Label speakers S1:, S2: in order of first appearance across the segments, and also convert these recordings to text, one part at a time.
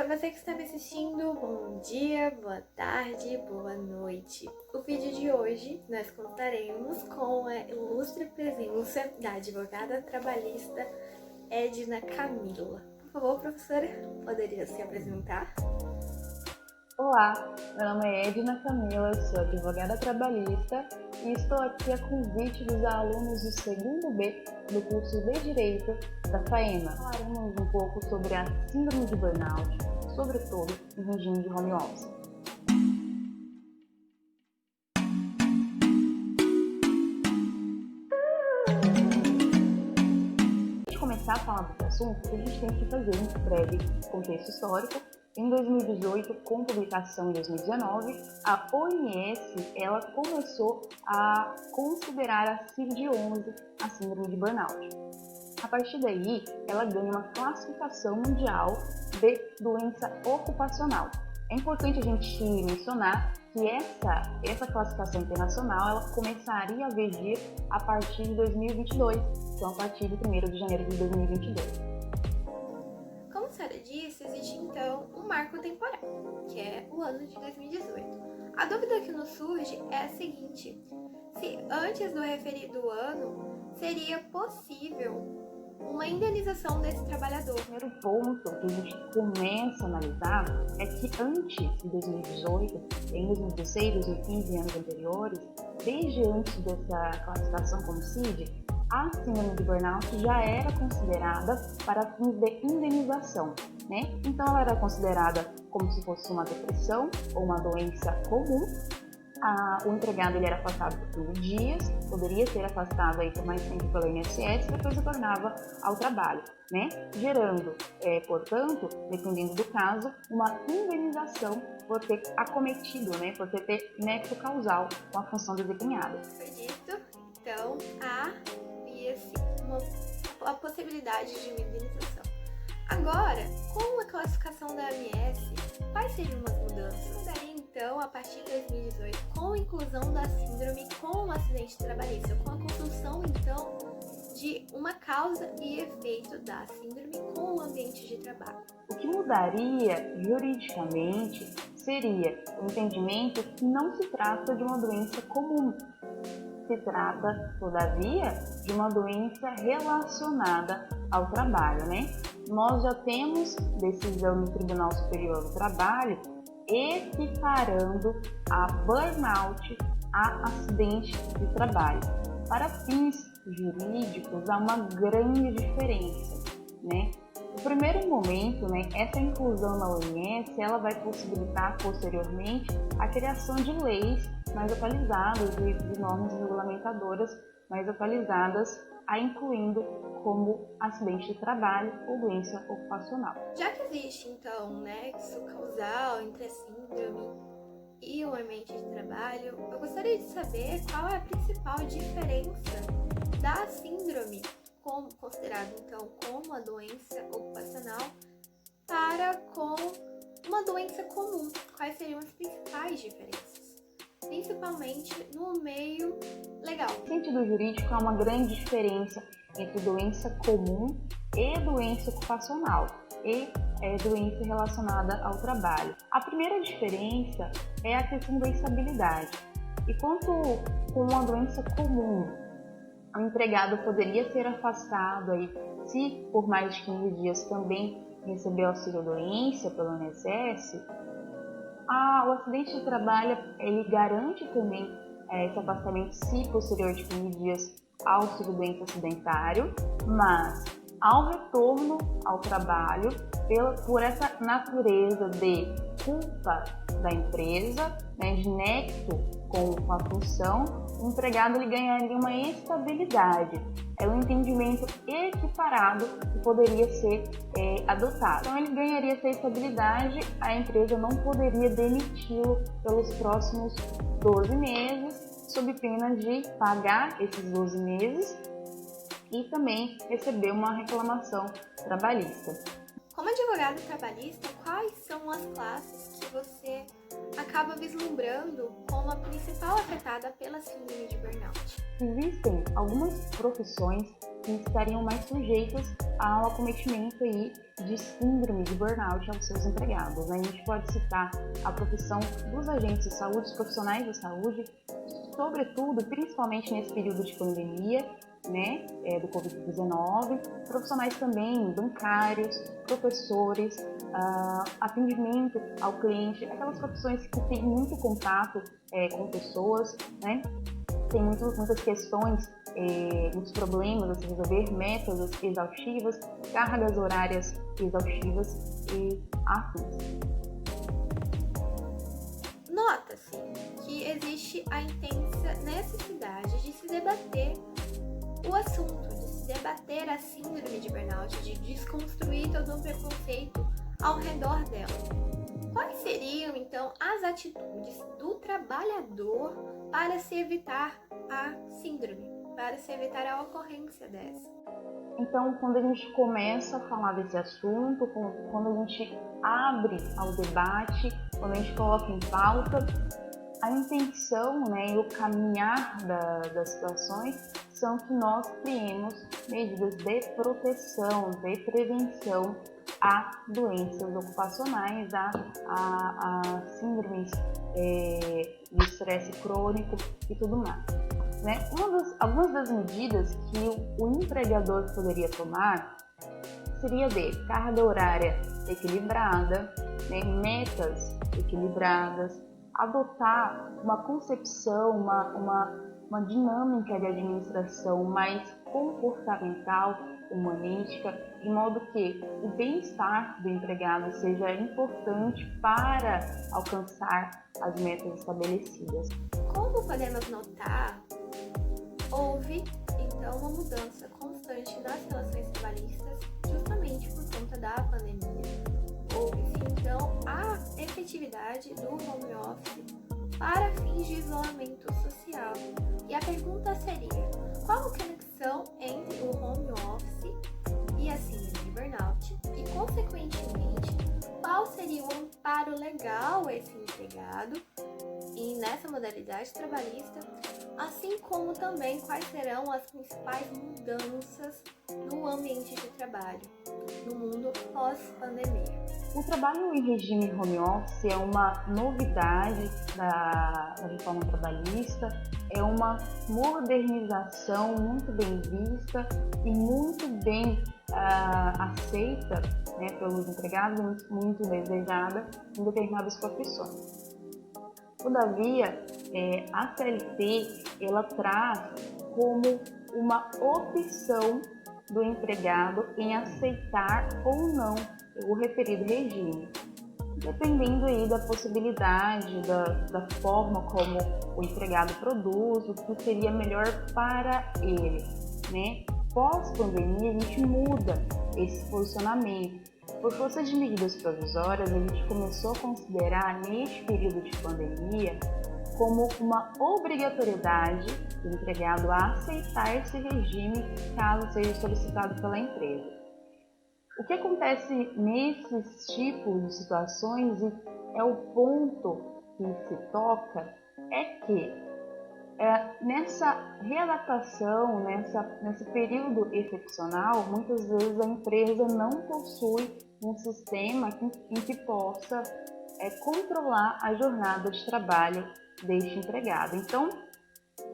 S1: para você que está me assistindo, bom dia, boa tarde, boa noite. O vídeo de hoje nós contaremos com a ilustre presença da advogada trabalhista Edna Camila. Por favor, professora, poderia se apresentar?
S2: Olá, meu nome é Edna Camila, sou advogada trabalhista e estou aqui a convite dos alunos do segundo B do curso de Direito da FAEMA. Falaremos um pouco sobre a síndrome de burnout, sobretudo em regime de home office. Antes de começar a falar desse assunto, a gente tem que fazer um breve contexto histórico. Em 2018, com publicação em 2019, a OMS ela começou a considerar a CID-11 a síndrome de burnout. A partir daí, ela ganha uma classificação mundial de doença ocupacional. É importante a gente mencionar que essa classificação internacional ela começaria a vigir a partir de 2022, então a partir de 1º de janeiro de 2022.
S1: Como a senhora disse, existe então um marco temporal, que é o ano de 2018. A dúvida que nos surge é a seguinte: se antes do referido ano seria possível uma indenização desse trabalhador.
S2: O primeiro ponto que a gente começa a analisar é que antes de 2018, em 2016, 2015 e anos anteriores, desde antes dessa classificação como CID, a síndrome de burnout já era considerada para fins de indenização, né? Então ela era considerada como se fosse uma depressão ou uma doença comum. O empregado ele era afastado por dias, poderia ser afastado aí por mais tempo pelo INSS, depois retornava ao trabalho, né? Gerando, portanto, dependendo do caso, uma indenização por ter acometido, né? Por ter nexo causal com a função desempenhada.
S1: Foi dito, então, havia-se a possibilidade de uma indenização. Agora, com a classificação da OMS, quais seriam as mudanças? Mudaria então a partir de 2018 com a inclusão da síndrome com o acidente trabalhista, com a construção então de uma causa e efeito da síndrome com o ambiente de trabalho.
S2: O que mudaria juridicamente seria o entendimento que não se trata de uma doença comum. Se trata, todavia, de uma doença relacionada ao trabalho, né? Nós já temos decisão do Tribunal Superior do Trabalho equiparando a burnout a acidente de trabalho. Para fins jurídicos, há uma grande diferença, né? No primeiro momento, né, essa inclusão na OMS ela vai possibilitar posteriormente a criação de leis mais atualizadas, de normas regulamentadoras mais atualizadas, a incluindo como acidente de trabalho ou doença ocupacional.
S1: Já que existe, então, um nexo causal entre a síndrome e o ambiente de trabalho, eu gostaria de saber qual é a principal diferença da síndrome, considerada, então, como uma doença ocupacional, para com uma doença comum. Quais seriam as principais diferenças? Principalmente no meio legal.
S2: No sentido jurídico, há uma grande diferença entre doença comum e doença ocupacional e doença relacionada ao trabalho. A primeira diferença é a questão da estabilidade. Enquanto com uma doença comum, o empregado poderia ser afastado aí, se por mais de 15 dias também receber auxílio-doença pelo INSS, o acidente de trabalho ele garante também esse afastamento se posterior de 15 dias ao auxílio-doença acidentário, mas ao retorno ao trabalho, por essa natureza de culpa da empresa, né, de nexo com a função, o empregado ele ganharia uma estabilidade. É um entendimento equiparado que poderia ser adotado. Então ele ganharia essa estabilidade, a empresa não poderia demiti-lo pelos próximos 12 meses, sob pena de pagar esses 12 meses e também receber uma reclamação trabalhista.
S1: Como advogado trabalhista, quais são as classes que você acaba vislumbrando como a principal afetada pela síndrome de burnout?
S2: Existem algumas profissões que estariam mais sujeitas ao acometimento aí de síndrome de burnout aos seus empregados. A gente pode citar a profissão dos agentes de saúde, os profissionais de saúde, sobretudo, principalmente nesse período de pandemia, né, do Covid-19, profissionais também bancários, professores, atendimento ao cliente, aquelas profissões que têm muito contato com pessoas, né, tem muitas questões, muitos problemas a se resolver, metas exaustivas, cargas horárias exaustivas e afins.
S1: Nota-se que existe a intensa necessidade de se debater o assunto, de se debater a síndrome de burnout, de desconstruir todo o preconceito ao redor dela. Quais seriam, então, as atitudes do trabalhador para se evitar a síndrome, para se evitar a ocorrência dessa?
S2: Então, quando a gente começa a falar desse assunto, quando a gente abre ao debate, quando a gente coloca em pauta, a intenção, né, e o caminhar das situações são que nós criemos medidas de proteção, de prevenção a doenças ocupacionais, a síndromes de estresse crônico e tudo mais. Né? Algumas das medidas que o empregador poderia tomar seria de carga horária equilibrada, né, metas equilibradas, adotar uma concepção, uma dinâmica de administração mais comportamental, humanística, de modo que o bem-estar do empregado seja importante para alcançar as metas estabelecidas.
S1: Como podemos notar, houve então uma mudança constante nas relações trabalhistas justamente por conta da pandemia. Houve-se então a efetividade do home office para fins de isolamento social. E a pergunta seria: qual a conexão entre o home office e a síndrome de burnout? E, consequentemente, qual seria o amparo legal a esse empregado e nessa modalidade trabalhista, assim como também quais serão as principais mudanças no ambiente de trabalho no mundo pós-pandemia?
S2: O trabalho em regime home office é uma novidade da reforma trabalhista, é uma modernização muito bem vista e muito bem aceita, né, pelos empregados, muito desejada em determinadas profissões. Todavia, a CLT ela traz como uma opção do empregado em aceitar ou não o referido regime, dependendo aí da possibilidade, da forma como o empregado produz, o que seria melhor para ele, né? Pós-pandemia, a gente muda esse posicionamento. Por força de medidas provisórias, a gente começou a considerar, neste período de pandemia, como uma obrigatoriedade do empregado a aceitar esse regime caso seja solicitado pela empresa. O que acontece nesses tipos de situações, e é o ponto que se toca, é que nessa readaptação, nesse período excepcional, muitas vezes a empresa não possui um sistema em que possa controlar a jornada de trabalho deste empregado. Então,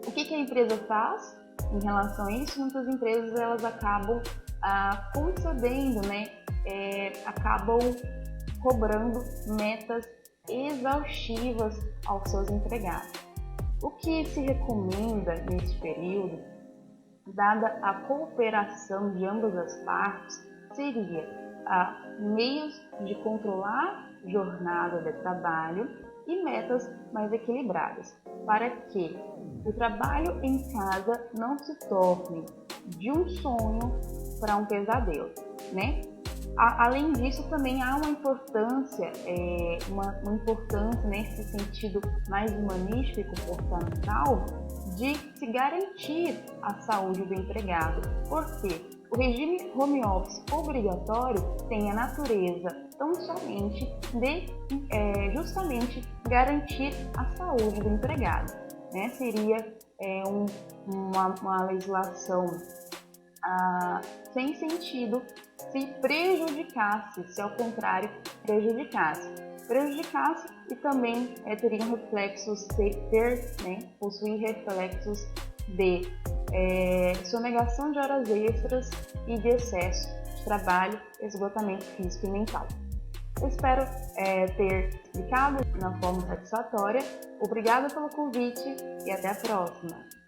S2: o que a empresa faz em relação a isso? Muitas empresas elas acabam concedendo, né, acabam cobrando metas exaustivas aos seus empregados. O que se recomenda neste período, dada a cooperação de ambas as partes, seria meios de controlar jornada de trabalho e metas mais equilibradas, para que o trabalho em casa não se torne de um sonho para um pesadelo, né? Além disso, também há uma importância, nesse sentido mais humanístico e comportamental, de se garantir a saúde do empregado. Por quê? O regime home office obrigatório tem a natureza tão somente de justamente garantir a saúde do empregado, né? Seria uma legislação sem sentido se prejudicasse, se ao contrário prejudicasse e também teria reflexos possuir reflexos de sonegação de horas extras e de excesso de trabalho, esgotamento físico e mental. Eu espero ter explicado na forma satisfatória. Obrigada pelo convite e até a próxima!